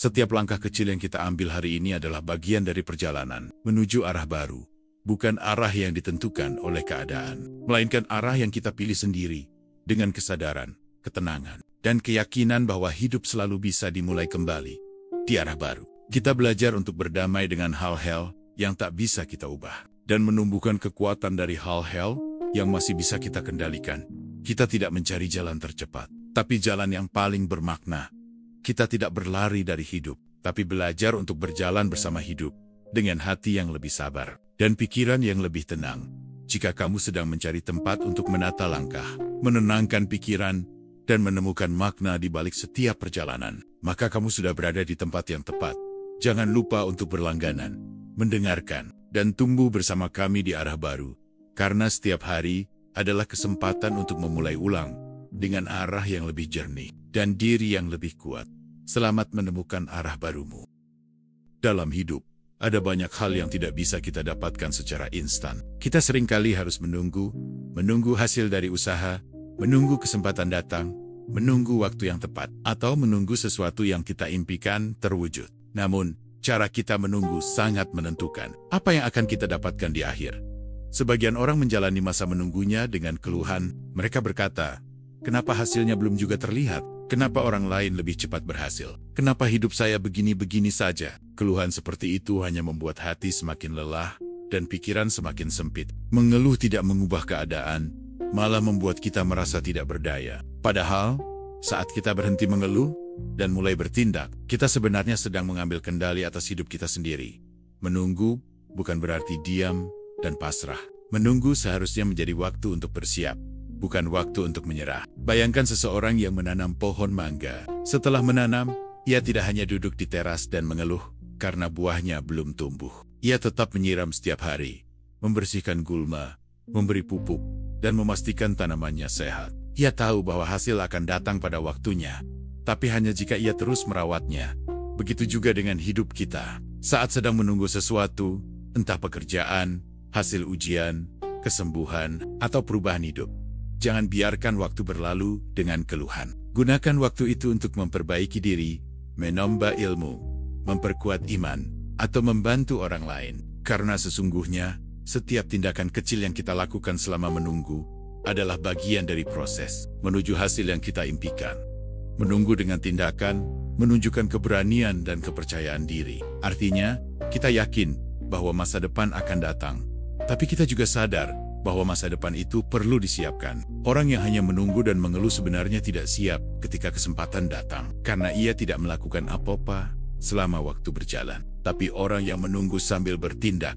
Setiap langkah kecil yang kita ambil hari ini adalah bagian dari perjalanan menuju arah baru. Bukan arah yang ditentukan oleh keadaan, melainkan arah yang kita pilih sendiri dengan kesadaran, ketenangan, dan keyakinan bahwa hidup selalu bisa dimulai kembali di arah baru. Kita belajar untuk berdamai dengan hal-hal yang tak bisa kita ubah dan menumbuhkan kekuatan dari hal-hal yang masih bisa kita kendalikan. Kita tidak mencari jalan tercepat, tapi jalan yang paling bermakna. Kita tidak berlari dari hidup, tapi belajar untuk berjalan bersama hidup dengan hati yang lebih sabar dan pikiran yang lebih tenang. Jika kamu sedang mencari tempat untuk menata langkah, menenangkan pikiran, dan menemukan makna di balik setiap perjalanan, maka kamu sudah berada di tempat yang tepat. Jangan lupa untuk berlangganan, mendengarkan, dan tumbuh bersama kami di arah baru. Karena setiap hari adalah kesempatan untuk memulai ulang dengan arah yang lebih jernih dan diri yang lebih kuat. Selamat menemukan arah barumu. Dalam hidup, ada banyak hal yang tidak bisa kita dapatkan secara instan. Kita seringkali harus menunggu hasil dari usaha, menunggu kesempatan datang, menunggu waktu yang tepat, atau menunggu sesuatu yang kita impikan terwujud. Namun, cara kita menunggu sangat menentukan apa yang akan kita dapatkan di akhir. Sebagian orang menjalani masa menunggunya dengan keluhan. Mereka berkata, "Kenapa hasilnya belum juga terlihat? Kenapa orang lain lebih cepat berhasil? Kenapa hidup saya begini-begini saja?" Keluhan seperti itu hanya membuat hati semakin lelah dan pikiran semakin sempit. Mengeluh tidak mengubah keadaan, malah membuat kita merasa tidak berdaya. Padahal, saat kita berhenti mengeluh dan mulai bertindak, kita sebenarnya sedang mengambil kendali atas hidup kita sendiri. Menunggu bukan berarti diam dan pasrah. Menunggu seharusnya menjadi waktu untuk bersiap, bukan waktu untuk menyerah. Bayangkan seseorang yang menanam pohon mangga. Setelah menanam, ia tidak hanya duduk di teras dan mengeluh karena buahnya belum tumbuh. Ia tetap menyiram setiap hari, membersihkan gulma, memberi pupuk, dan memastikan tanamannya sehat. Ia tahu bahwa hasil akan datang pada waktunya, tapi hanya jika ia terus merawatnya. Begitu juga dengan hidup kita. Saat sedang menunggu sesuatu, entah pekerjaan, hasil ujian, kesembuhan, atau perubahan hidup, jangan biarkan waktu berlalu dengan keluhan. Gunakan waktu itu untuk memperbaiki diri, menambah ilmu, memperkuat iman, atau membantu orang lain. Karena sesungguhnya, setiap tindakan kecil yang kita lakukan selama menunggu adalah bagian dari proses menuju hasil yang kita impikan. Menunggu dengan tindakan menunjukkan keberanian dan kepercayaan diri. Artinya, kita yakin bahwa masa depan akan datang. Tapi kita juga sadar bahwa masa depan itu perlu disiapkan. Orang yang hanya menunggu dan mengeluh sebenarnya tidak siap ketika kesempatan datang, karena ia tidak melakukan apa-apa selama waktu berjalan. Tapi orang yang menunggu sambil bertindak,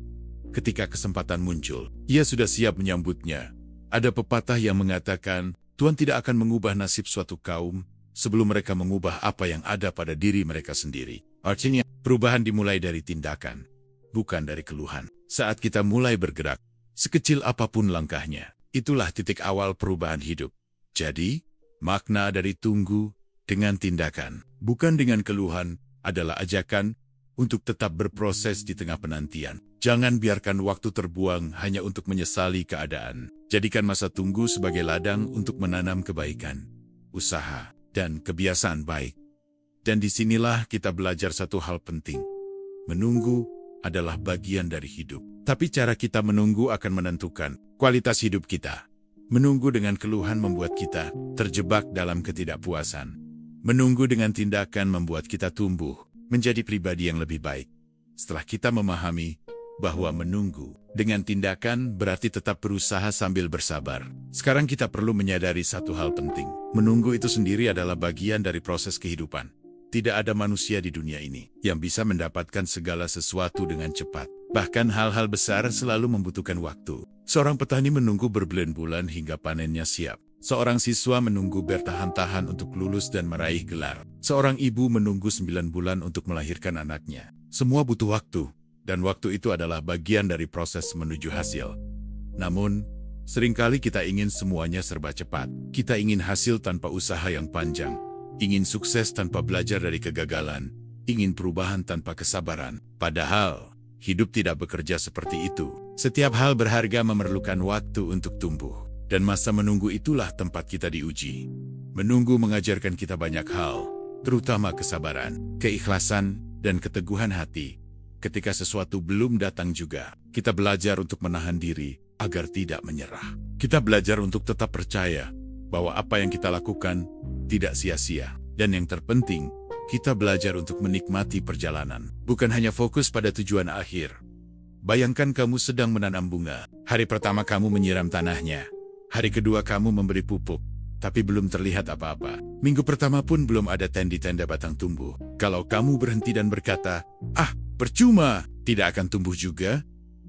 ketika kesempatan muncul, ia sudah siap menyambutnya. Ada pepatah yang mengatakan, Tuhan tidak akan mengubah nasib suatu kaum sebelum mereka mengubah apa yang ada pada diri mereka sendiri. Artinya, perubahan dimulai dari tindakan, bukan dari keluhan. Saat kita mulai bergerak, sekecil apapun langkahnya, itulah titik awal perubahan hidup. Jadi, makna dari tunggu dengan tindakan, bukan dengan keluhan, adalah ajakan untuk tetap berproses di tengah penantian. Jangan biarkan waktu terbuang hanya untuk menyesali keadaan. Jadikan masa tunggu sebagai ladang untuk menanam kebaikan, usaha, dan kebiasaan baik. Dan disinilah kita belajar satu hal penting. Menunggu adalah bagian dari hidup. Tapi cara kita menunggu akan menentukan kualitas hidup kita. Menunggu dengan keluhan membuat kita terjebak dalam ketidakpuasan. Menunggu dengan tindakan membuat kita tumbuh menjadi pribadi yang lebih baik. Setelah kita memahami bahwa menunggu dengan tindakan berarti tetap berusaha sambil bersabar, sekarang kita perlu menyadari satu hal penting. Menunggu itu sendiri adalah bagian dari proses kehidupan. Tidak ada manusia di dunia ini yang bisa mendapatkan segala sesuatu dengan cepat. Bahkan hal-hal besar selalu membutuhkan waktu. Seorang petani menunggu berbulan-bulan hingga panennya siap. Seorang siswa menunggu bertahan-tahan untuk lulus dan meraih gelar. Seorang ibu menunggu 9 bulan untuk melahirkan anaknya. Semua butuh waktu, dan waktu itu adalah bagian dari proses menuju hasil. Namun, seringkali kita ingin semuanya serba cepat. Kita ingin hasil tanpa usaha yang panjang. Ingin sukses tanpa belajar dari kegagalan, ingin perubahan tanpa kesabaran. Padahal, hidup tidak bekerja seperti itu. Setiap hal berharga memerlukan waktu untuk tumbuh. Dan masa menunggu itulah tempat kita diuji. Menunggu mengajarkan kita banyak hal. terutama kesabaran, keikhlasan, dan keteguhan hati. Ketika sesuatu belum datang juga, kita belajar untuk menahan diri agar tidak menyerah. Kita belajar untuk tetap percaya bahwa apa yang kita lakukan tidak sia-sia. Dan yang terpenting, kita belajar untuk menikmati perjalanan, bukan hanya fokus pada tujuan akhir. Bayangkan kamu sedang menanam bunga. Hari pertama kamu menyiram tanahnya. Hari kedua kamu memberi pupuk, tapi belum terlihat apa-apa. Minggu pertama pun belum ada tanda-tanda batang tumbuh. Kalau kamu berhenti dan berkata, percuma, tidak akan tumbuh juga,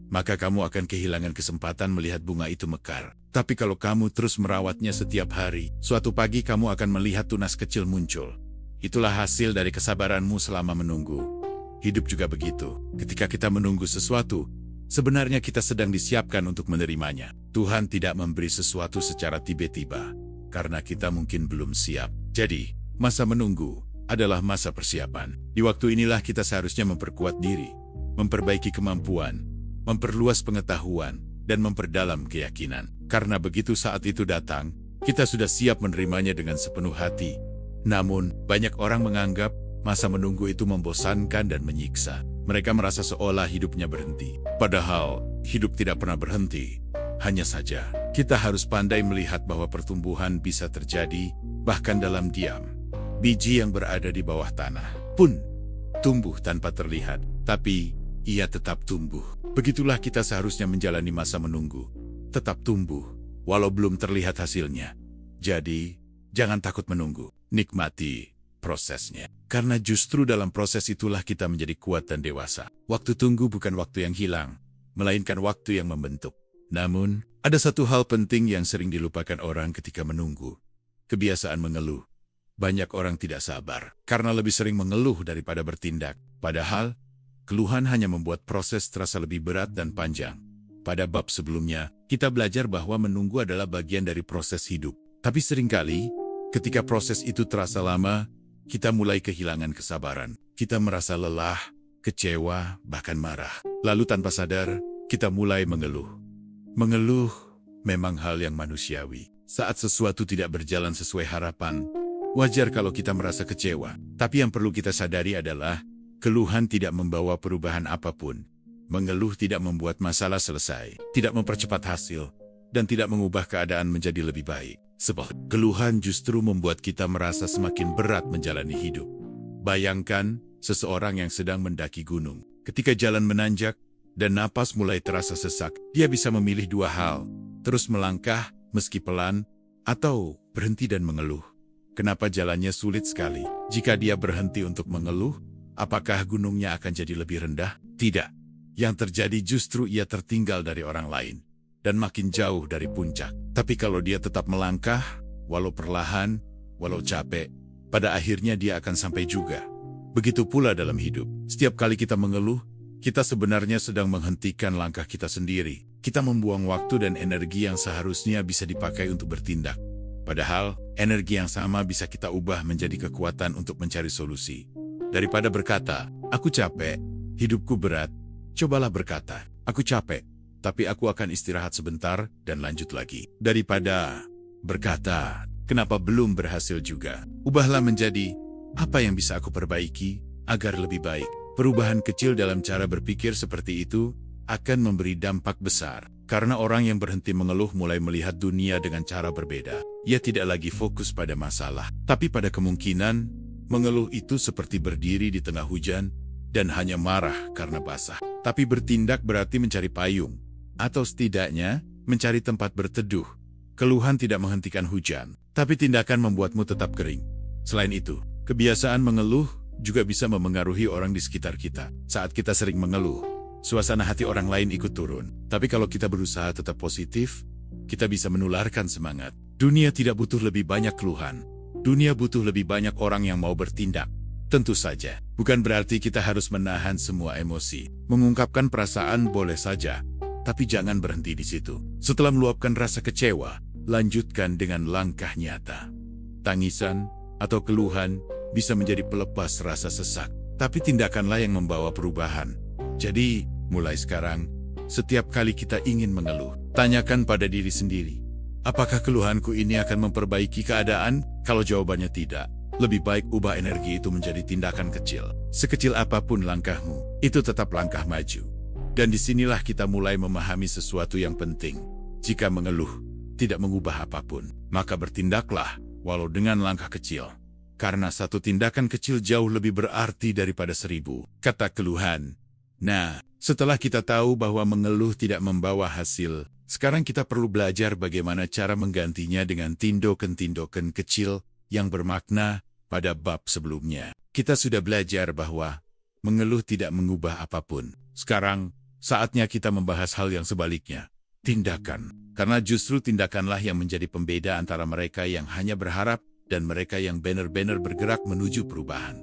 maka kamu akan kehilangan kesempatan melihat bunga itu mekar. Tapi kalau kamu terus merawatnya setiap hari, suatu pagi kamu akan melihat tunas kecil muncul. Itulah hasil dari kesabaranmu selama menunggu. Hidup juga begitu. Ketika kita menunggu sesuatu, sebenarnya kita sedang disiapkan untuk menerimanya. Tuhan tidak memberi sesuatu secara tiba-tiba, karena kita mungkin belum siap. Jadi, masa menunggu adalah masa persiapan. Di waktu inilah kita seharusnya memperkuat diri, memperbaiki kemampuan, memperluas pengetahuan, dan memperdalam keyakinan. Karena begitu saat itu datang, kita sudah siap menerimanya dengan sepenuh hati. Namun, banyak orang menganggap masa menunggu itu membosankan dan menyiksa. Mereka merasa seolah hidupnya berhenti. Padahal, hidup tidak pernah berhenti. Hanya saja, kita harus pandai melihat bahwa pertumbuhan bisa terjadi, bahkan dalam diam. Biji yang berada di bawah tanah pun tumbuh tanpa terlihat, tapi ia tetap tumbuh. Begitulah kita seharusnya menjalani masa menunggu. Tetap tumbuh, walau belum terlihat hasilnya. Jadi, jangan takut menunggu. Nikmati prosesnya. Karena justru dalam proses itulah kita menjadi kuat dan dewasa. Waktu tunggu bukan waktu yang hilang, melainkan waktu yang membentuk. Namun, ada satu hal penting yang sering dilupakan orang ketika menunggu. Kebiasaan mengeluh. Banyak orang tidak sabar, karena lebih sering mengeluh daripada bertindak. Padahal, keluhan hanya membuat proses terasa lebih berat dan panjang. Pada bab sebelumnya, kita belajar bahwa menunggu adalah bagian dari proses hidup. Tapi seringkali, ketika proses itu terasa lama, kita mulai kehilangan kesabaran. Kita merasa lelah, kecewa, bahkan marah. Lalu tanpa sadar, kita mulai mengeluh. Mengeluh memang hal yang manusiawi. Saat sesuatu tidak berjalan sesuai harapan, wajar kalau kita merasa kecewa. Tapi yang perlu kita sadari adalah, keluhan tidak membawa perubahan apapun. Mengeluh tidak membuat masalah selesai, tidak mempercepat hasil, dan tidak mengubah keadaan menjadi lebih baik. Sebab keluhan justru membuat kita merasa semakin berat menjalani hidup. Bayangkan seseorang yang sedang mendaki gunung. Ketika jalan menanjak dan napas mulai terasa sesak, dia bisa memilih dua hal: terus melangkah meski pelan, atau berhenti dan mengeluh. Kenapa jalannya sulit sekali? Jika dia berhenti untuk mengeluh, apakah gunungnya akan jadi lebih rendah? Tidak. Yang terjadi justru ia tertinggal dari orang lain dan makin jauh dari puncak. Tapi kalau dia tetap melangkah, walau perlahan, walau capek, pada akhirnya dia akan sampai juga. Begitu pula dalam hidup. Setiap kali kita mengeluh, kita sebenarnya sedang menghentikan langkah kita sendiri. Kita membuang waktu dan energi yang seharusnya bisa dipakai untuk bertindak. Padahal, energi yang sama bisa kita ubah menjadi kekuatan untuk mencari solusi. Daripada berkata, "Aku capek, hidupku berat," cobalah berkata, "Aku capek, tapi aku akan istirahat sebentar dan lanjut lagi." Daripada berkata, "Kenapa belum berhasil juga?" Ubahlah menjadi, "Apa yang bisa aku perbaiki agar lebih baik?" Perubahan kecil dalam cara berpikir seperti itu akan memberi dampak besar. Karena orang yang berhenti mengeluh mulai melihat dunia dengan cara berbeda. Ia tidak lagi fokus pada masalah, tapi pada kemungkinan. Mengeluh itu seperti berdiri di tengah hujan dan hanya marah karena basah. Tapi bertindak berarti mencari payung, atau setidaknya mencari tempat berteduh. Keluhan tidak menghentikan hujan, tapi tindakan membuatmu tetap kering. Selain itu, kebiasaan mengeluh juga bisa memengaruhi orang di sekitar kita. Saat kita sering mengeluh, suasana hati orang lain ikut turun. Tapi kalau kita berusaha tetap positif, kita bisa menularkan semangat. Dunia tidak butuh lebih banyak keluhan. Dunia butuh lebih banyak orang yang mau bertindak. Tentu saja, bukan berarti kita harus menahan semua emosi. Mengungkapkan perasaan boleh saja, tapi jangan berhenti di situ. Setelah meluapkan rasa kecewa, lanjutkan dengan langkah nyata. Tangisan atau keluhan bisa menjadi pelepas rasa sesak, tapi tindakanlah yang membawa perubahan. Jadi, mulai sekarang, setiap kali kita ingin mengeluh, tanyakan pada diri sendiri, apakah keluhanku ini akan memperbaiki keadaan? Kalau jawabannya tidak, Lebih baik ubah energi itu menjadi tindakan kecil. Sekecil apapun langkahmu, itu tetap langkah maju. Dan disinilah kita mulai memahami sesuatu yang penting. Jika mengeluh, tidak mengubah apapun, maka bertindaklah, walau dengan langkah kecil. Karena satu tindakan kecil jauh lebih berarti daripada 1000 kata keluhan. Nah, setelah kita tahu bahwa mengeluh tidak membawa hasil, sekarang kita perlu belajar bagaimana cara menggantinya dengan tindakan-tindakan kecil yang bermakna. Pada bab sebelumnya, kita sudah belajar bahwa mengeluh tidak mengubah apapun. Sekarang, saatnya kita membahas hal yang sebaliknya. Tindakan. Karena justru tindakanlah yang menjadi pembeda antara mereka yang hanya berharap dan mereka yang benar-benar bergerak menuju perubahan.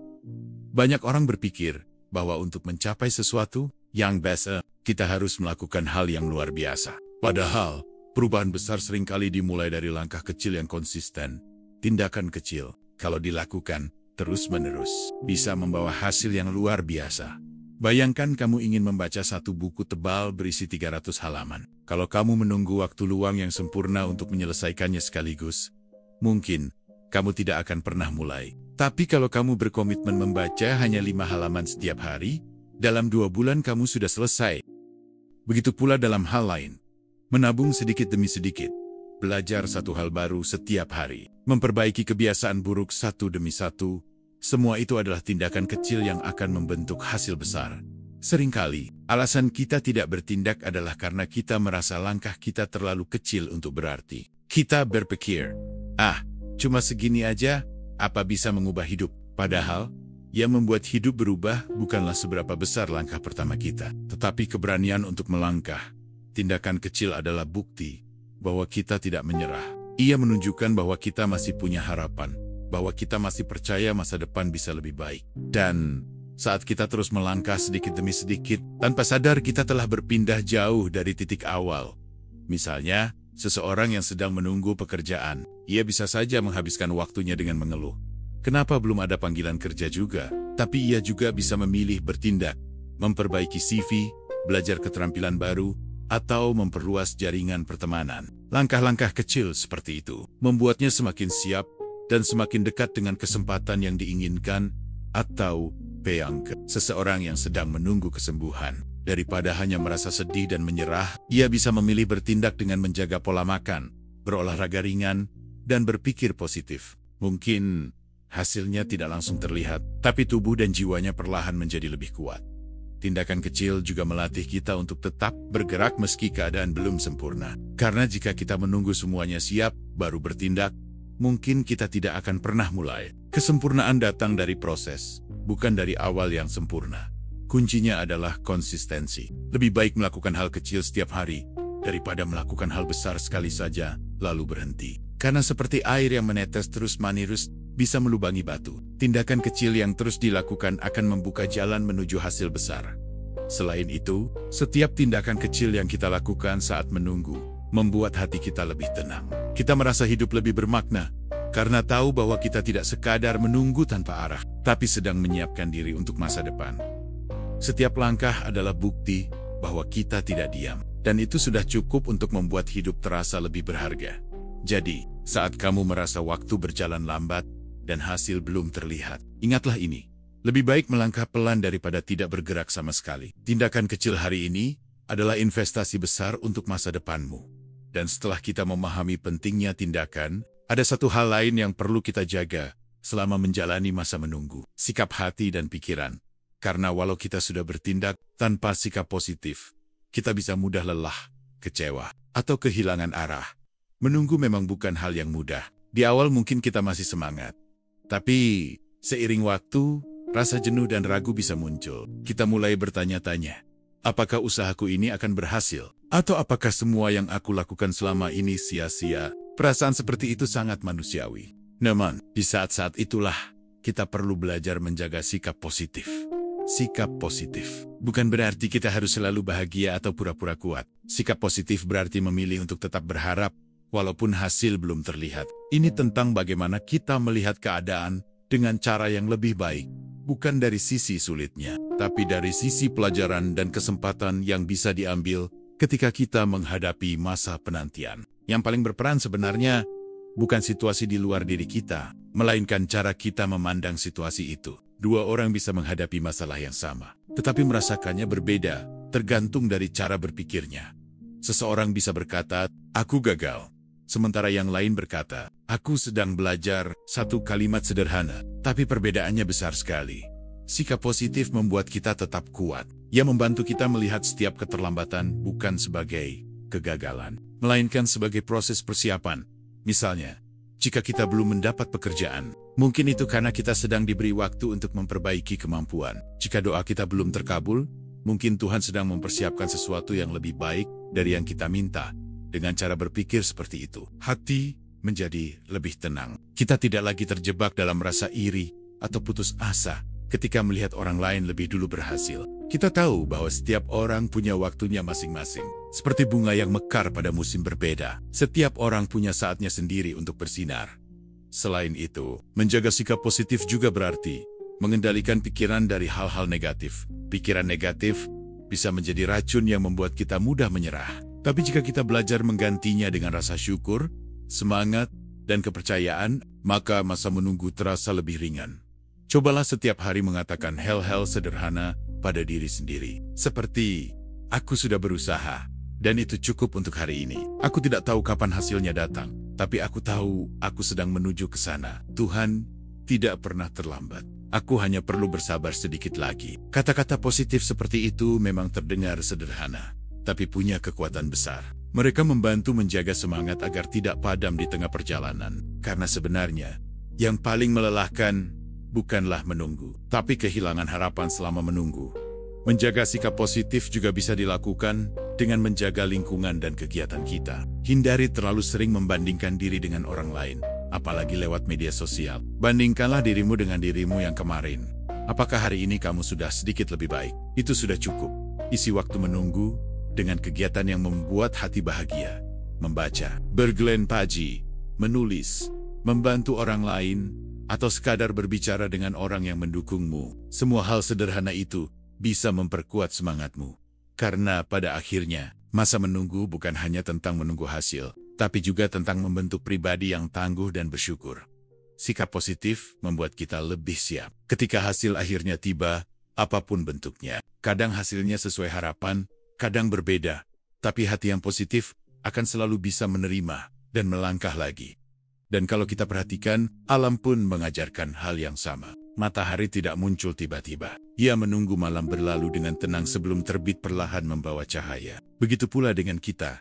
Banyak orang berpikir bahwa untuk mencapai sesuatu yang biasa, kita harus melakukan hal yang luar biasa. Padahal, perubahan besar seringkali dimulai dari langkah kecil yang konsisten. Tindakan kecil, kalau dilakukan terus-menerus, bisa membawa hasil yang luar biasa. Bayangkan kamu ingin membaca satu buku tebal berisi 300 halaman. Kalau kamu menunggu waktu luang yang sempurna untuk menyelesaikannya sekaligus, mungkin kamu tidak akan pernah mulai. Tapi kalau kamu berkomitmen membaca hanya 5 halaman setiap hari, dalam 2 bulan kamu sudah selesai. Begitu pula dalam hal lain. Menabung sedikit demi sedikit. Belajar satu hal baru setiap hari, memperbaiki kebiasaan buruk satu demi satu, semua itu adalah tindakan kecil yang akan membentuk hasil besar. Seringkali, alasan kita tidak bertindak adalah karena kita merasa langkah kita terlalu kecil untuk berarti. Kita berpikir, cuma segini aja, apa bisa mengubah hidup? Padahal, yang membuat hidup berubah bukanlah seberapa besar langkah pertama kita, tetapi keberanian untuk melangkah. Tindakan kecil adalah bukti bahwa kita tidak menyerah. Ia menunjukkan bahwa kita masih punya harapan, bahwa kita masih percaya masa depan bisa lebih baik. Dan saat kita terus melangkah sedikit demi sedikit, tanpa sadar kita telah berpindah jauh dari titik awal. Misalnya, seseorang yang sedang menunggu pekerjaan, ia bisa saja menghabiskan waktunya dengan mengeluh. Kenapa belum ada panggilan kerja juga? Tapi ia juga bisa memilih bertindak, memperbaiki CV, belajar keterampilan baru, atau memperluas jaringan pertemanan. Langkah-langkah kecil seperti itu membuatnya semakin siap dan semakin dekat dengan kesempatan yang diinginkan atau peang. Seseorang yang sedang menunggu kesembuhan, daripada hanya merasa sedih dan menyerah, ia bisa memilih bertindak dengan menjaga pola makan, berolahraga ringan, dan berpikir positif. Mungkin hasilnya tidak langsung terlihat, tapi tubuh dan jiwanya perlahan menjadi lebih kuat. Tindakan kecil juga melatih kita untuk tetap bergerak meski keadaan belum sempurna. Karena jika kita menunggu semuanya siap, baru bertindak, mungkin kita tidak akan pernah mulai. Kesempurnaan datang dari proses, bukan dari awal yang sempurna. Kuncinya adalah konsistensi. Lebih baik melakukan hal kecil setiap hari, daripada melakukan hal besar sekali saja, lalu berhenti. Karena seperti air yang menetes terus-menerus, bisa melubangi batu. Tindakan kecil yang terus dilakukan akan membuka jalan menuju hasil besar. Selain itu, setiap tindakan kecil yang kita lakukan saat menunggu, membuat hati kita lebih tenang. Kita merasa hidup lebih bermakna, karena tahu bahwa kita tidak sekadar menunggu tanpa arah, tapi sedang menyiapkan diri untuk masa depan. Setiap langkah adalah bukti bahwa kita tidak diam, dan itu sudah cukup untuk membuat hidup terasa lebih berharga. Jadi, saat kamu merasa waktu berjalan lambat, dan hasil belum terlihat, ingatlah ini. Lebih baik melangkah pelan daripada tidak bergerak sama sekali. Tindakan kecil hari ini adalah investasi besar untuk masa depanmu. Dan setelah kita memahami pentingnya tindakan, ada satu hal lain yang perlu kita jaga selama menjalani masa menunggu. Sikap hati dan pikiran. Karena walau kita sudah bertindak tanpa sikap positif, kita bisa mudah lelah, kecewa, atau kehilangan arah. Menunggu memang bukan hal yang mudah. Di awal mungkin kita masih semangat. Tapi, seiring waktu, rasa jenuh dan ragu bisa muncul. Kita mulai bertanya-tanya, apakah usahaku ini akan berhasil? Atau apakah semua yang aku lakukan selama ini sia-sia? Perasaan seperti itu sangat manusiawi. Namun, di saat-saat itulah, kita perlu belajar menjaga sikap positif. Sikap positif bukan berarti kita harus selalu bahagia atau pura-pura kuat. Sikap positif berarti memilih untuk tetap berharap, walaupun hasil belum terlihat. Ini tentang bagaimana kita melihat keadaan dengan cara yang lebih baik. Bukan dari sisi sulitnya, tapi dari sisi pelajaran dan kesempatan yang bisa diambil ketika kita menghadapi masa penantian. Yang paling berperan sebenarnya bukan situasi di luar diri kita, melainkan cara kita memandang situasi itu. Dua orang bisa menghadapi masalah yang sama, tetapi merasakannya berbeda, tergantung dari cara berpikirnya. Seseorang bisa berkata, "Aku gagal." Sementara yang lain berkata, "Aku sedang belajar." Satu kalimat sederhana, tapi perbedaannya besar sekali. Sikap positif membuat kita tetap kuat. Ia membantu kita melihat setiap keterlambatan bukan sebagai kegagalan, melainkan sebagai proses persiapan. Misalnya, jika kita belum mendapat pekerjaan, mungkin itu karena kita sedang diberi waktu untuk memperbaiki kemampuan. Jika doa kita belum terkabul, mungkin Tuhan sedang mempersiapkan sesuatu yang lebih baik dari yang kita minta. Dengan cara berpikir seperti itu, hati menjadi lebih tenang. Kita tidak lagi terjebak dalam rasa iri atau putus asa ketika melihat orang lain lebih dulu berhasil. Kita tahu bahwa setiap orang punya waktunya masing-masing. Seperti bunga yang mekar pada musim berbeda, setiap orang punya saatnya sendiri untuk bersinar. Selain itu, menjaga sikap positif juga berarti mengendalikan pikiran dari hal-hal negatif. Pikiran negatif bisa menjadi racun yang membuat kita mudah menyerah. Tapi jika kita belajar menggantinya dengan rasa syukur, semangat, dan kepercayaan, maka masa menunggu terasa lebih ringan. Cobalah setiap hari mengatakan hal-hal sederhana pada diri sendiri. Seperti, "Aku sudah berusaha, dan itu cukup untuk hari ini. Aku tidak tahu kapan hasilnya datang, tapi aku tahu aku sedang menuju ke sana. Tuhan tidak pernah terlambat. Aku hanya perlu bersabar sedikit lagi." Kata-kata positif seperti itu memang terdengar sederhana, tapi punya kekuatan besar. Mereka membantu menjaga semangat agar tidak padam di tengah perjalanan. Karena sebenarnya, yang paling melelahkan bukanlah menunggu, tapi kehilangan harapan selama menunggu. Menjaga sikap positif juga bisa dilakukan dengan menjaga lingkungan dan kegiatan kita. Hindari terlalu sering membandingkan diri dengan orang lain, apalagi lewat media sosial. Bandingkanlah dirimu dengan dirimu yang kemarin. Apakah hari ini kamu sudah sedikit lebih baik? Itu sudah cukup. Isi waktu menunggu dengan kegiatan yang membuat hati bahagia. Membaca, bergeleng pagi, menulis, membantu orang lain, atau sekadar berbicara dengan orang yang mendukungmu. Semua hal sederhana itu bisa memperkuat semangatmu. Karena pada akhirnya, masa menunggu bukan hanya tentang menunggu hasil, tapi juga tentang membentuk pribadi yang tangguh dan bersyukur. Sikap positif membuat kita lebih siap. Ketika hasil akhirnya tiba, apapun bentuknya, kadang hasilnya sesuai harapan, kadang berbeda, tapi hati yang positif akan selalu bisa menerima dan melangkah lagi. Dan kalau kita perhatikan, alam pun mengajarkan hal yang sama. Matahari tidak muncul tiba-tiba. Ia menunggu malam berlalu dengan tenang sebelum terbit perlahan membawa cahaya. Begitu pula dengan kita.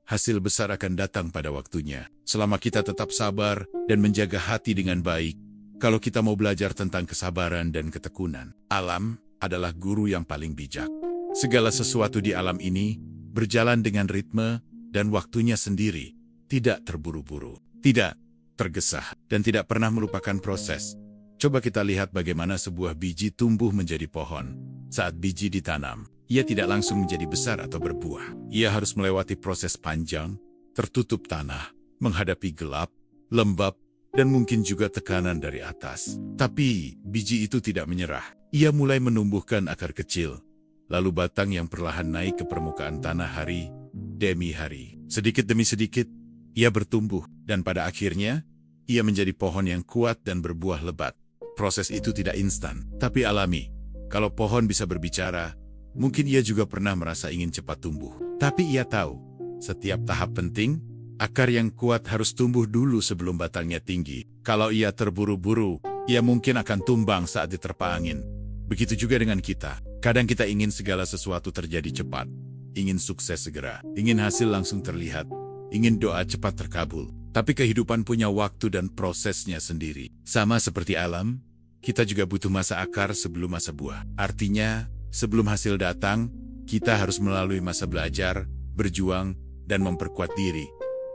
Hasil besar akan datang pada waktunya. Selama kita tetap sabar dan menjaga hati dengan baik. Kalau kita mau belajar tentang kesabaran dan ketekunan, alam adalah guru yang paling bijak. Segala sesuatu di alam ini berjalan dengan ritme dan waktunya sendiri, tidak terburu-buru, tidak tergesa, dan tidak pernah melupakan proses. Coba kita lihat bagaimana sebuah biji tumbuh menjadi pohon. Saat biji ditanam, ia tidak langsung menjadi besar atau berbuah. Ia harus melewati proses panjang, tertutup tanah, menghadapi gelap, lembab, dan mungkin juga tekanan dari atas. Tapi biji itu tidak menyerah. Ia mulai menumbuhkan akar kecil, lalu batang yang perlahan naik ke permukaan tanah hari demi hari. Sedikit demi sedikit, ia bertumbuh, dan pada akhirnya, ia menjadi pohon yang kuat dan berbuah lebat. Proses itu tidak instan, tapi alami. Kalau pohon bisa berbicara, mungkin ia juga pernah merasa ingin cepat tumbuh. Tapi ia tahu, setiap tahap penting, akar yang kuat harus tumbuh dulu sebelum batangnya tinggi. Kalau ia terburu-buru, ia mungkin akan tumbang saat diterpa angin. Begitu juga dengan kita. Kadang kita ingin segala sesuatu terjadi cepat, ingin sukses segera, ingin hasil langsung terlihat, ingin doa cepat terkabul. Tapi kehidupan punya waktu dan prosesnya sendiri. Sama seperti alam, kita juga butuh masa akar sebelum masa buah. Artinya, sebelum hasil datang, kita harus melalui masa belajar, berjuang, dan memperkuat diri.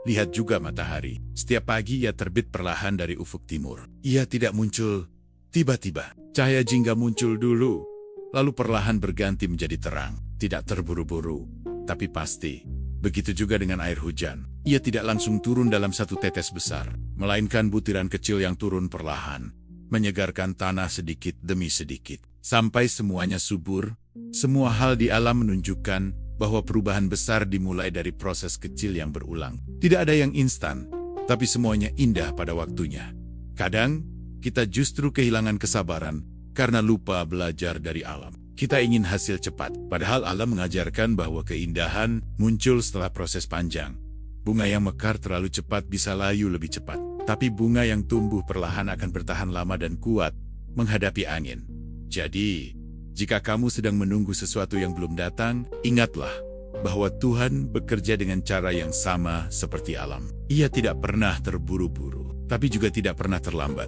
Lihat juga matahari. Setiap pagi ia terbit perlahan dari ufuk timur. Ia tidak muncul tiba-tiba. Cahaya jingga muncul dulu, lalu perlahan berganti menjadi terang. Tidak terburu-buru, tapi pasti. Begitu juga dengan air hujan. Ia tidak langsung turun dalam satu tetes besar, melainkan butiran kecil yang turun perlahan, menyegarkan tanah sedikit demi sedikit. Sampai semuanya subur, semua hal di alam menunjukkan bahwa perubahan besar dimulai dari proses kecil yang berulang. Tidak ada yang instan, tapi semuanya indah pada waktunya. Kadang, kita justru kehilangan kesabaran karena lupa belajar dari alam. Kita ingin hasil cepat, padahal alam mengajarkan bahwa keindahan muncul setelah proses panjang. Bunga yang mekar terlalu cepat bisa layu lebih cepat, tapi bunga yang tumbuh perlahan akan bertahan lama dan kuat menghadapi angin. Jadi, jika kamu sedang menunggu sesuatu yang belum datang, ingatlah bahwa Tuhan bekerja dengan cara yang sama seperti alam. Ia tidak pernah terburu-buru, tapi juga tidak pernah terlambat.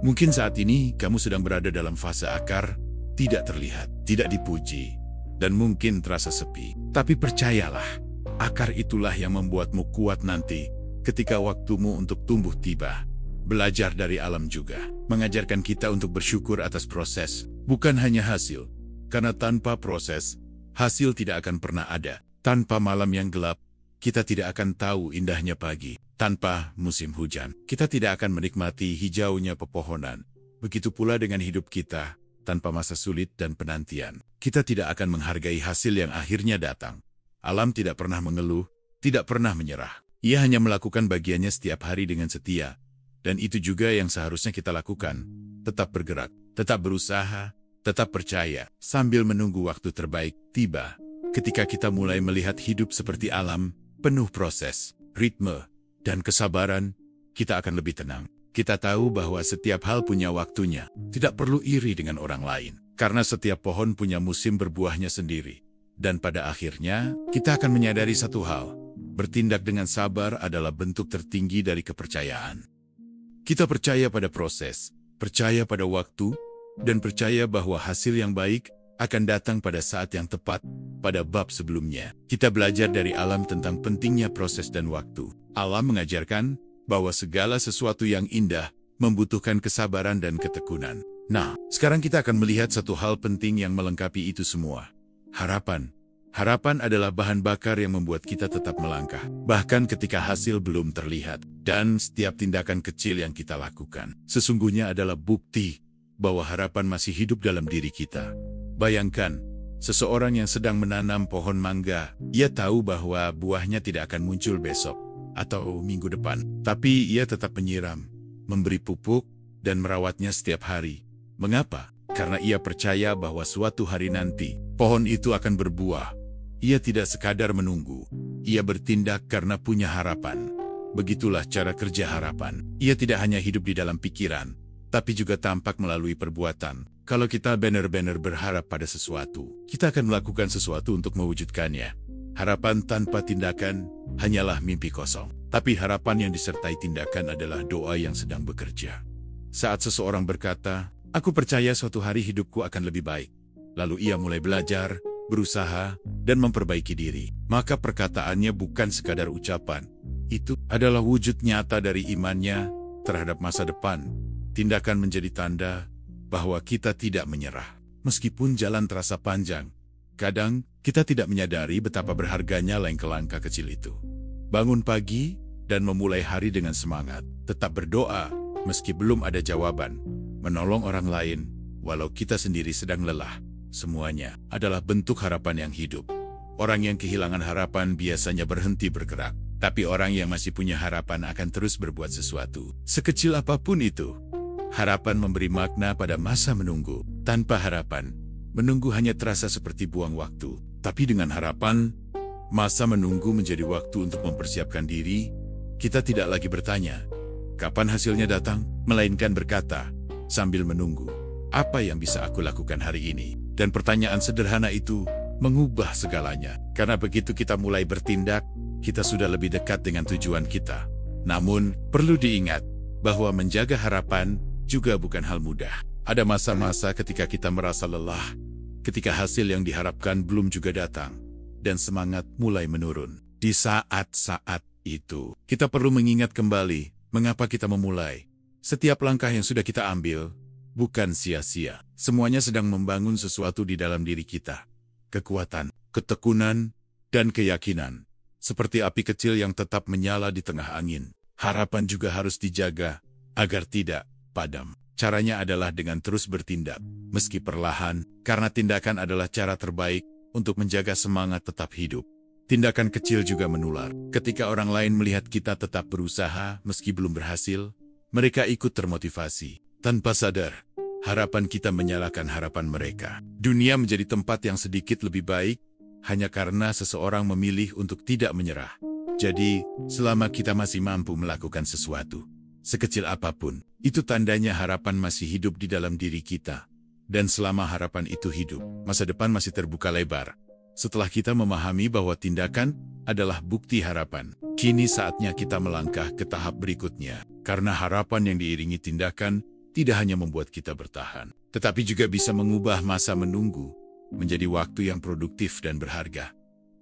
Mungkin saat ini kamu sedang berada dalam fase akar, tidak terlihat, tidak dipuji, dan mungkin terasa sepi. Tapi percayalah, akar itulah yang membuatmu kuat nanti ketika waktumu untuk tumbuh tiba. Belajar dari alam juga mengajarkan kita untuk bersyukur atas proses, bukan hanya hasil. Karena tanpa proses, hasil tidak akan pernah ada. Tanpa malam yang gelap, kita tidak akan tahu indahnya pagi. Tanpa musim hujan, kita tidak akan menikmati hijaunya pepohonan. Begitu pula dengan hidup kita, tanpa masa sulit dan penantian. Kita tidak akan menghargai hasil yang akhirnya datang. Alam tidak pernah mengeluh, tidak pernah menyerah. Ia hanya melakukan bagiannya setiap hari dengan setia. Dan itu juga yang seharusnya kita lakukan. Tetap bergerak, tetap berusaha, tetap percaya, sambil menunggu waktu terbaik tiba. Ketika kita mulai melihat hidup seperti alam, penuh proses, ritme, dan kesabaran, kita akan lebih tenang. Kita tahu bahwa setiap hal punya waktunya, tidak perlu iri dengan orang lain. Karena setiap pohon punya musim berbuahnya sendiri. Dan pada akhirnya, kita akan menyadari satu hal. Bertindak dengan sabar adalah bentuk tertinggi dari kepercayaan. Kita percaya pada proses, percaya pada waktu, dan percaya bahwa hasil yang baik akan datang pada saat yang tepat. Pada bab sebelumnya, kita belajar dari alam tentang pentingnya proses dan waktu. Alam mengajarkan bahwa segala sesuatu yang indah membutuhkan kesabaran dan ketekunan. Nah, sekarang kita akan melihat satu hal penting yang melengkapi itu semua. Harapan. Harapan adalah bahan bakar yang membuat kita tetap melangkah, bahkan ketika hasil belum terlihat. Dan setiap tindakan kecil yang kita lakukan, sesungguhnya adalah bukti bahwa harapan masih hidup dalam diri kita. Bayangkan, seseorang yang sedang menanam pohon mangga, ia tahu bahwa buahnya tidak akan muncul besok atau minggu depan. Tapi ia tetap menyiram, memberi pupuk, dan merawatnya setiap hari. Mengapa? Karena ia percaya bahwa suatu hari nanti, pohon itu akan berbuah. Ia tidak sekadar menunggu, ia bertindak karena punya harapan. Begitulah cara kerja harapan. Ia tidak hanya hidup di dalam pikiran, tapi juga tampak melalui perbuatan. Kalau kita benar-benar berharap pada sesuatu, kita akan melakukan sesuatu untuk mewujudkannya. Harapan tanpa tindakan hanyalah mimpi kosong. Tapi harapan yang disertai tindakan adalah doa yang sedang bekerja. Saat seseorang berkata, "Aku percaya suatu hari hidupku akan lebih baik." Lalu ia mulai belajar, berusaha, dan memperbaiki diri. Maka perkataannya bukan sekadar ucapan. Itu adalah wujud nyata dari imannya terhadap masa depan. Tindakan menjadi tanda bahwa kita tidak menyerah. Meskipun jalan terasa panjang, kadang kita tidak menyadari betapa berharganya langkah kecil itu. Bangun pagi dan memulai hari dengan semangat. Tetap berdoa meski belum ada jawaban. Menolong orang lain walau kita sendiri sedang lelah. Semuanya adalah bentuk harapan yang hidup. Orang yang kehilangan harapan biasanya berhenti bergerak. Tapi orang yang masih punya harapan akan terus berbuat sesuatu. Sekecil apapun itu. Harapan memberi makna pada masa menunggu. Tanpa harapan, menunggu hanya terasa seperti buang waktu. Tapi dengan harapan, masa menunggu menjadi waktu untuk mempersiapkan diri. Kita tidak lagi bertanya, kapan hasilnya datang? Melainkan berkata, sambil menunggu, apa yang bisa aku lakukan hari ini? Dan pertanyaan sederhana itu mengubah segalanya. Karena begitu kita mulai bertindak, kita sudah lebih dekat dengan tujuan kita. Namun, perlu diingat bahwa menjaga harapan juga bukan hal mudah. Ada masa-masa ketika kita merasa lelah, ketika hasil yang diharapkan belum juga datang, dan semangat mulai menurun. Di saat-saat itu, kita perlu mengingat kembali mengapa kita memulai. Setiap langkah yang sudah kita ambil bukan sia-sia. Semuanya sedang membangun sesuatu di dalam diri kita. Kekuatan, ketekunan, dan keyakinan. Seperti api kecil yang tetap menyala di tengah angin. Harapan juga harus dijaga agar tidak padam. Caranya adalah dengan terus bertindak, meski perlahan, karena tindakan adalah cara terbaik untuk menjaga semangat tetap hidup. Tindakan kecil juga menular. Ketika orang lain melihat kita tetap berusaha meski belum berhasil, mereka ikut termotivasi. Tanpa sadar, harapan kita menyalakan harapan mereka. Dunia menjadi tempat yang sedikit lebih baik hanya karena seseorang memilih untuk tidak menyerah. Jadi, selama kita masih mampu melakukan sesuatu, sekecil apapun, itu tandanya harapan masih hidup di dalam diri kita. Dan selama harapan itu hidup, masa depan masih terbuka lebar. Setelah kita memahami bahwa tindakan adalah bukti harapan, kini saatnya kita melangkah ke tahap berikutnya. Karena harapan yang diiringi tindakan tidak hanya membuat kita bertahan, tetapi juga bisa mengubah masa menunggu menjadi waktu yang produktif dan berharga.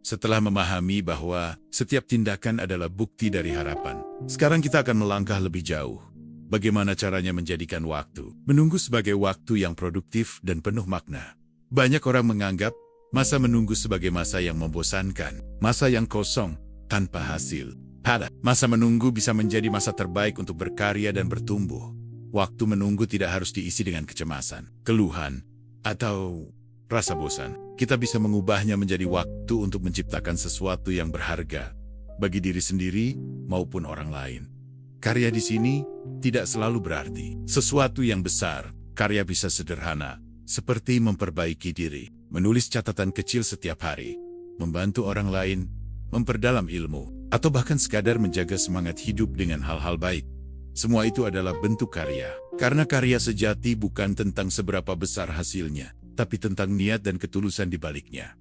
Setelah memahami bahwa setiap tindakan adalah bukti dari harapan, sekarang kita akan melangkah lebih jauh. Bagaimana caranya menjadikan waktu menunggu sebagai waktu yang produktif dan penuh makna? Banyak orang menganggap masa menunggu sebagai masa yang membosankan, masa yang kosong, tanpa hasil. Padahal, masa menunggu bisa menjadi masa terbaik untuk berkarya dan bertumbuh. Waktu menunggu tidak harus diisi dengan kecemasan, keluhan, atau rasa bosan. Kita bisa mengubahnya menjadi waktu untuk menciptakan sesuatu yang berharga, bagi diri sendiri maupun orang lain. Karya di sini tidak selalu berarti sesuatu yang besar. Karya bisa sederhana, seperti memperbaiki diri, menulis catatan kecil setiap hari, membantu orang lain, memperdalam ilmu, atau bahkan sekadar menjaga semangat hidup dengan hal-hal baik. Semua itu adalah bentuk karya. Karena karya sejati bukan tentang seberapa besar hasilnya, tapi tentang niat dan ketulusan di baliknya.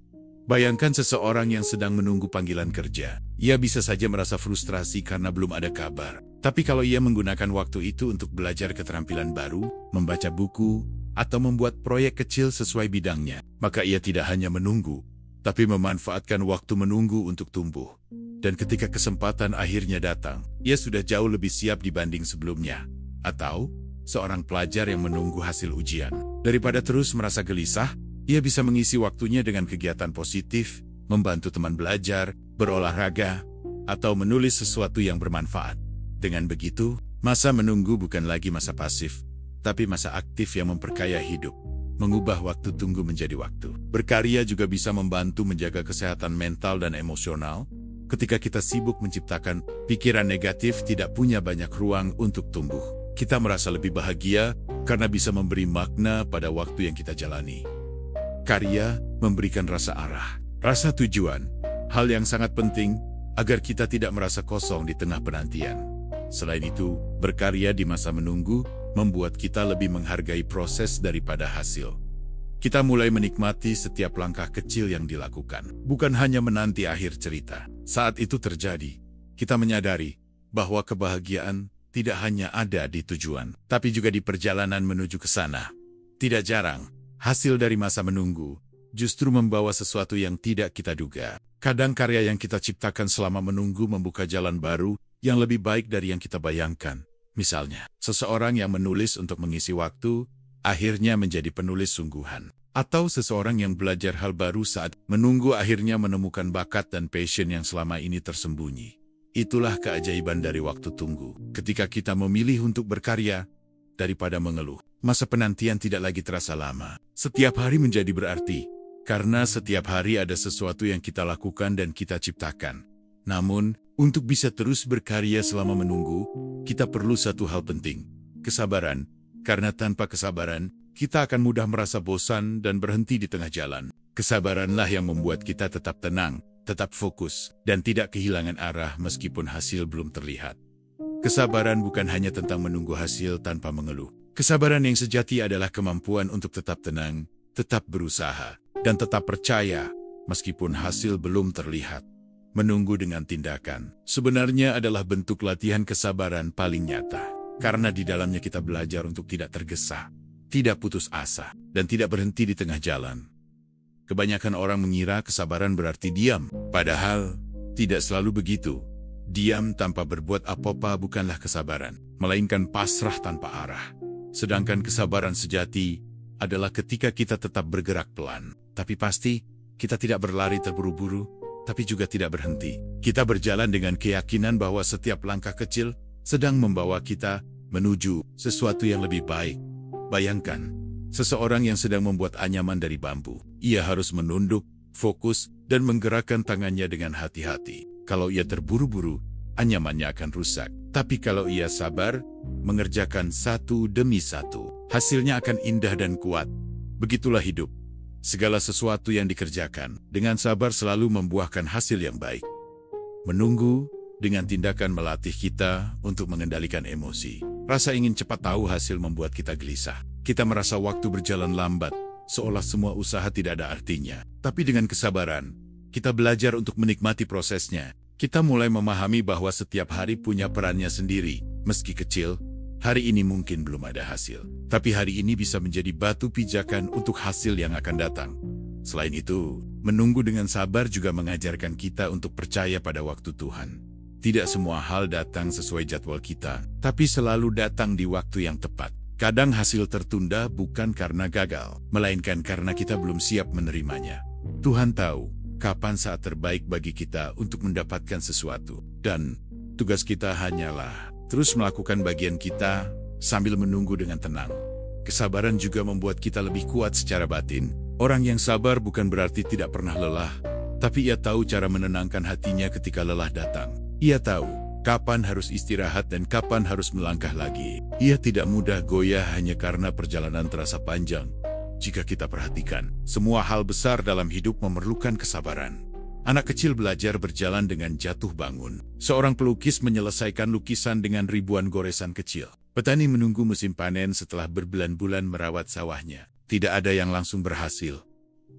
Bayangkan seseorang yang sedang menunggu panggilan kerja. Ia bisa saja merasa frustrasi karena belum ada kabar. Tapi kalau ia menggunakan waktu itu untuk belajar keterampilan baru, membaca buku, atau membuat proyek kecil sesuai bidangnya, maka ia tidak hanya menunggu, tapi memanfaatkan waktu menunggu untuk tumbuh. Dan ketika kesempatan akhirnya datang, ia sudah jauh lebih siap dibanding sebelumnya. Atau, seorang pelajar yang menunggu hasil ujian. Daripada terus merasa gelisah, ia bisa mengisi waktunya dengan kegiatan positif, membantu teman belajar, berolahraga, atau menulis sesuatu yang bermanfaat. Dengan begitu, masa menunggu bukan lagi masa pasif, tapi masa aktif yang memperkaya hidup, mengubah waktu tunggu menjadi waktu. Berkarya juga bisa membantu menjaga kesehatan mental dan emosional. Ketika kita sibuk menciptakan, pikiran negatif tidak punya banyak ruang untuk tumbuh. Kita merasa lebih bahagia karena bisa memberi makna pada waktu yang kita jalani. Karya memberikan rasa arah, rasa tujuan, hal yang sangat penting agar kita tidak merasa kosong di tengah penantian. Selain itu, berkarya di masa menunggu membuat kita lebih menghargai proses daripada hasil. Kita mulai menikmati setiap langkah kecil yang dilakukan, bukan hanya menanti akhir cerita. Saat itu terjadi, kita menyadari bahwa kebahagiaan tidak hanya ada di tujuan, tapi juga di perjalanan menuju ke sana. Tidak jarang, hasil dari masa menunggu justru membawa sesuatu yang tidak kita duga. Kadang karya yang kita ciptakan selama menunggu membuka jalan baru yang lebih baik dari yang kita bayangkan. Misalnya, seseorang yang menulis untuk mengisi waktu, akhirnya menjadi penulis sungguhan. Atau seseorang yang belajar hal baru saat menunggu akhirnya menemukan bakat dan passion yang selama ini tersembunyi. Itulah keajaiban dari waktu tunggu. Ketika kita memilih untuk berkarya, daripada mengeluh, masa penantian tidak lagi terasa lama. Setiap hari menjadi berarti, karena setiap hari ada sesuatu yang kita lakukan dan kita ciptakan. Namun, untuk bisa terus berkarya selama menunggu, kita perlu satu hal penting, kesabaran. Karena tanpa kesabaran, kita akan mudah merasa bosan dan berhenti di tengah jalan. Kesabaranlah yang membuat kita tetap tenang, tetap fokus, dan tidak kehilangan arah meskipun hasil belum terlihat. Kesabaran bukan hanya tentang menunggu hasil tanpa mengeluh. Kesabaran yang sejati adalah kemampuan untuk tetap tenang, tetap berusaha, dan tetap percaya meskipun hasil belum terlihat. Menunggu dengan tindakan sebenarnya adalah bentuk latihan kesabaran paling nyata. Karena di dalamnya kita belajar untuk tidak tergesa, tidak putus asa, dan tidak berhenti di tengah jalan. Kebanyakan orang mengira kesabaran berarti diam, padahal tidak selalu begitu. Diam tanpa berbuat apa-apa bukanlah kesabaran, melainkan pasrah tanpa arah. Sedangkan kesabaran sejati adalah ketika kita tetap bergerak pelan, tapi pasti kita tidak berlari terburu-buru, tapi juga tidak berhenti. Kita berjalan dengan keyakinan bahwa setiap langkah kecil sedang membawa kita menuju sesuatu yang lebih baik. Bayangkan, seseorang yang sedang membuat anyaman dari bambu. Ia harus menunduk, fokus, dan menggerakkan tangannya dengan hati-hati. Kalau ia terburu-buru, anyamannya akan rusak. Tapi kalau ia sabar, mengerjakan satu demi satu, hasilnya akan indah dan kuat. Begitulah hidup. Segala sesuatu yang dikerjakan dengan sabar selalu membuahkan hasil yang baik. Menunggu dengan tindakan melatih kita untuk mengendalikan emosi. Rasa ingin cepat tahu hasil membuat kita gelisah. Kita merasa waktu berjalan lambat, seolah semua usaha tidak ada artinya. Tapi dengan kesabaran, kita belajar untuk menikmati prosesnya. Kita mulai memahami bahwa setiap hari punya perannya sendiri. Meski kecil, hari ini mungkin belum ada hasil. Tapi hari ini bisa menjadi batu pijakan untuk hasil yang akan datang. Selain itu, menunggu dengan sabar juga mengajarkan kita untuk percaya pada waktu Tuhan. Tidak semua hal datang sesuai jadwal kita, tapi selalu datang di waktu yang tepat. Kadang hasil tertunda bukan karena gagal, melainkan karena kita belum siap menerimanya. Tuhan tahu kapan saat terbaik bagi kita untuk mendapatkan sesuatu. Dan tugas kita hanyalah terus melakukan bagian kita sambil menunggu dengan tenang. Kesabaran juga membuat kita lebih kuat secara batin. Orang yang sabar bukan berarti tidak pernah lelah, tapi ia tahu cara menenangkan hatinya ketika lelah datang. Ia tahu kapan harus istirahat dan kapan harus melangkah lagi. Ia tidak mudah goyah hanya karena perjalanan terasa panjang. Jika kita perhatikan, semua hal besar dalam hidup memerlukan kesabaran. Anak kecil belajar berjalan dengan jatuh bangun. Seorang pelukis menyelesaikan lukisan dengan ribuan goresan kecil. Petani menunggu musim panen setelah berbulan-bulan merawat sawahnya. Tidak ada yang langsung berhasil.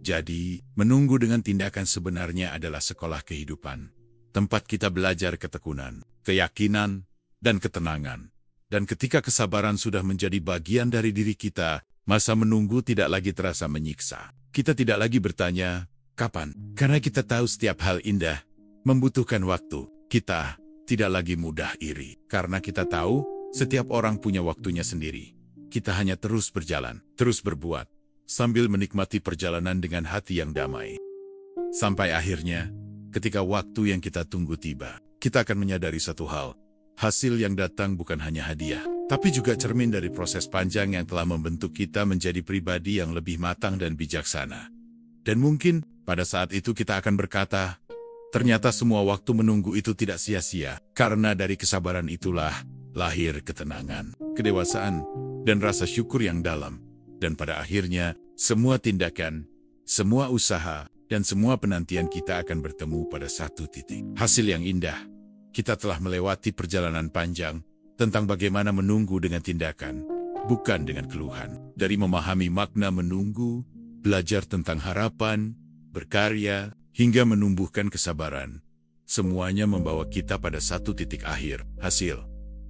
Jadi, menunggu dengan tindakan sebenarnya adalah sekolah kehidupan. Tempat kita belajar ketekunan, keyakinan, dan ketenangan. Dan ketika kesabaran sudah menjadi bagian dari diri kita, masa menunggu tidak lagi terasa menyiksa. Kita tidak lagi bertanya, kapan? Karena kita tahu setiap hal indah membutuhkan waktu. Kita tidak lagi mudah iri. Karena kita tahu setiap orang punya waktunya sendiri. Kita hanya terus berjalan, terus berbuat, sambil menikmati perjalanan dengan hati yang damai. Sampai akhirnya, ketika waktu yang kita tunggu tiba, kita akan menyadari satu hal. Hasil yang datang bukan hanya hadiah, tapi juga cermin dari proses panjang yang telah membentuk kita menjadi pribadi yang lebih matang dan bijaksana. Dan mungkin pada saat itu kita akan berkata, ternyata semua waktu menunggu itu tidak sia-sia, karena dari kesabaran itulah lahir ketenangan, kedewasaan, dan rasa syukur yang dalam. Dan pada akhirnya, semua tindakan, semua usaha, dan semua penantian kita akan bertemu pada satu titik. Hasil yang indah. Kita telah melewati perjalanan panjang tentang bagaimana menunggu dengan tindakan, bukan dengan keluhan. Dari memahami makna menunggu, belajar tentang harapan, berkarya, hingga menumbuhkan kesabaran. Semuanya membawa kita pada satu titik akhir, hasil.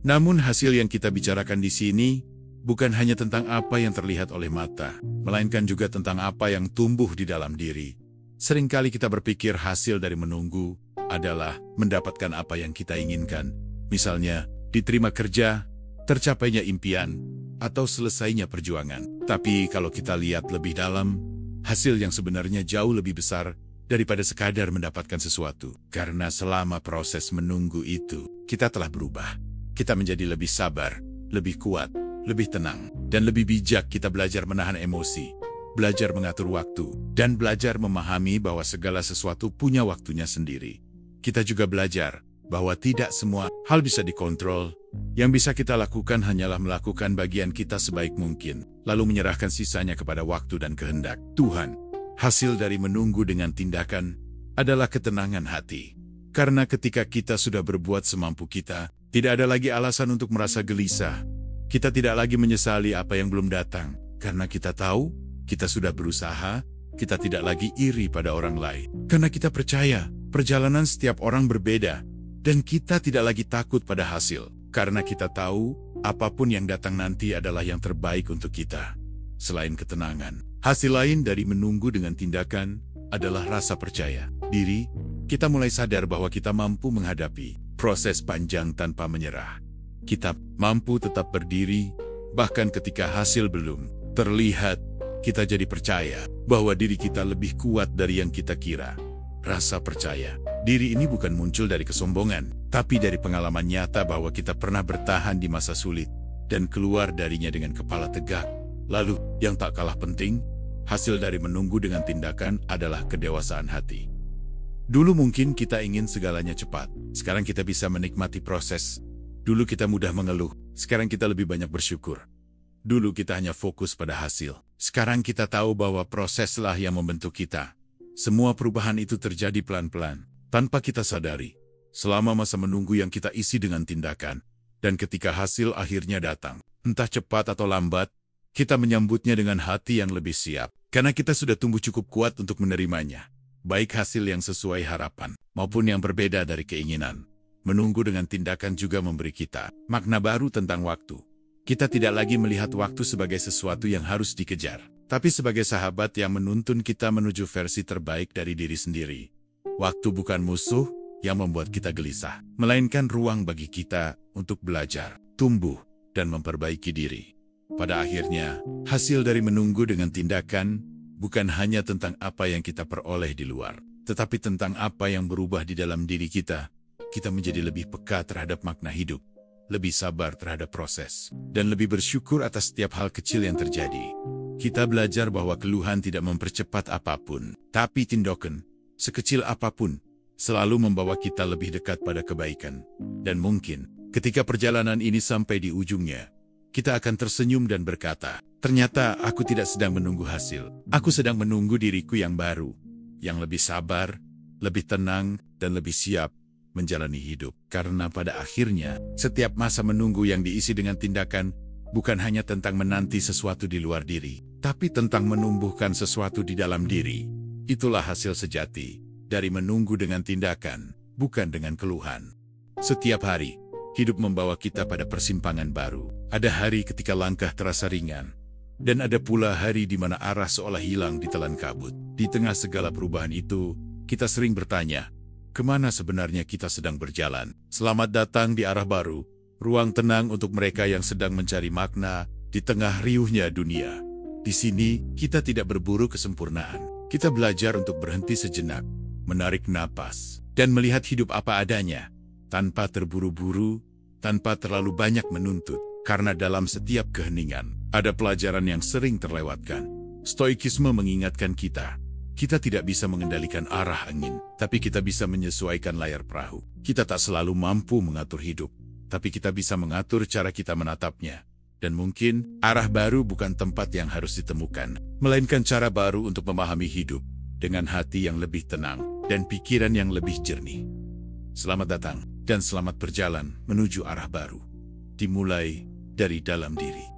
Namun hasil yang kita bicarakan di sini bukan hanya tentang apa yang terlihat oleh mata, melainkan juga tentang apa yang tumbuh di dalam diri. Seringkali kita berpikir hasil dari menunggu adalah mendapatkan apa yang kita inginkan. Misalnya, diterima kerja, tercapainya impian, atau selesainya perjuangan. Tapi kalau kita lihat lebih dalam, hasil yang sebenarnya jauh lebih besar daripada sekadar mendapatkan sesuatu. Karena selama proses menunggu itu, kita telah berubah. Kita menjadi lebih sabar, lebih kuat, lebih tenang, dan lebih bijak. Kita belajar menahan emosi, belajar mengatur waktu, dan belajar memahami bahwa segala sesuatu punya waktunya sendiri. Kita juga belajar bahwa tidak semua hal bisa dikontrol. Yang bisa kita lakukan hanyalah melakukan bagian kita sebaik mungkin, lalu menyerahkan sisanya kepada waktu dan kehendak Tuhan. Hasil dari menunggu dengan tindakan adalah ketenangan hati. Karena ketika kita sudah berbuat semampu kita, tidak ada lagi alasan untuk merasa gelisah. Kita tidak lagi menyesali apa yang belum datang. Karena kita tahu, kita sudah berusaha, kita tidak lagi iri pada orang lain. Karena kita percaya, perjalanan setiap orang berbeda, dan kita tidak lagi takut pada hasil. Karena kita tahu, apapun yang datang nanti adalah yang terbaik untuk kita. Selain ketenangan, hasil lain dari menunggu dengan tindakan adalah rasa percaya diri. Kita mulai sadar bahwa kita mampu menghadapi proses panjang tanpa menyerah. Kita mampu tetap berdiri, bahkan ketika hasil belum terlihat. Kita jadi percaya bahwa diri kita lebih kuat dari yang kita kira. Rasa percaya diri ini bukan muncul dari kesombongan, tapi dari pengalaman nyata bahwa kita pernah bertahan di masa sulit dan keluar darinya dengan kepala tegak. Lalu, yang tak kalah penting, Hasil dari menunggu dengan tindakan adalah kedewasaan hati. Dulu mungkin kita ingin segalanya cepat. Sekarang kita bisa menikmati proses. Dulu kita mudah mengeluh. Sekarang kita lebih banyak bersyukur. Dulu kita hanya fokus pada hasil. Sekarang kita tahu bahwa proseslah yang membentuk kita. Semua perubahan itu terjadi pelan-pelan, tanpa kita sadari. Selama masa menunggu yang kita isi dengan tindakan. Dan ketika hasil akhirnya datang, entah cepat atau lambat, kita menyambutnya dengan hati yang lebih siap. Karena kita sudah tumbuh cukup kuat untuk menerimanya. Baik hasil yang sesuai harapan, maupun yang berbeda dari keinginan. Menunggu dengan tindakan juga memberi kita makna baru tentang waktu. Kita tidak lagi melihat waktu sebagai sesuatu yang harus dikejar, tapi sebagai sahabat yang menuntun kita menuju versi terbaik dari diri sendiri. Waktu bukan musuh yang membuat kita gelisah, melainkan ruang bagi kita untuk belajar, tumbuh, dan memperbaiki diri. Pada akhirnya, hasil dari menunggu dengan tindakan bukan hanya tentang apa yang kita peroleh di luar, tetapi tentang apa yang berubah di dalam diri kita. Kita menjadi lebih peka terhadap makna hidup, lebih sabar terhadap proses, dan lebih bersyukur atas setiap hal kecil yang terjadi. Kita belajar bahwa keluhan tidak mempercepat apapun, tapi tindakan, sekecil apapun, selalu membawa kita lebih dekat pada kebaikan. Dan mungkin, ketika perjalanan ini sampai di ujungnya, kita akan tersenyum dan berkata, ternyata aku tidak sedang menunggu hasil. Aku sedang menunggu diriku yang baru, yang lebih sabar, lebih tenang, dan lebih siap menjalani hidup. Karena pada akhirnya, setiap masa menunggu yang diisi dengan tindakan, bukan hanya tentang menanti sesuatu di luar diri, tapi tentang menumbuhkan sesuatu di dalam diri. Itulah hasil sejati dari menunggu dengan tindakan, bukan dengan keluhan. Setiap hari, hidup membawa kita pada persimpangan baru. Ada hari ketika langkah terasa ringan, dan ada pula hari di mana arah seolah hilang ditelan kabut. Di tengah segala perubahan itu, kita sering bertanya, kemana sebenarnya kita sedang berjalan? Selamat datang di arah baru, ruang tenang untuk mereka yang sedang mencari makna di tengah riuhnya dunia. Di sini, kita tidak berburu kesempurnaan. Kita belajar untuk berhenti sejenak, menarik napas, dan melihat hidup apa adanya, tanpa terburu-buru, tanpa terlalu banyak menuntut. Karena dalam setiap keheningan, ada pelajaran yang sering terlewatkan. Stoikisme mengingatkan kita tidak bisa mengendalikan arah angin, tapi kita bisa menyesuaikan layar perahu. Kita tak selalu mampu mengatur hidup, tapi kita bisa mengatur cara kita menatapnya. Dan mungkin, arah baru bukan tempat yang harus ditemukan, melainkan cara baru untuk memahami hidup, dengan hati yang lebih tenang, dan pikiran yang lebih jernih. Selamat datang, dan selamat berjalan menuju arah baru. Dimulai dari dalam diri.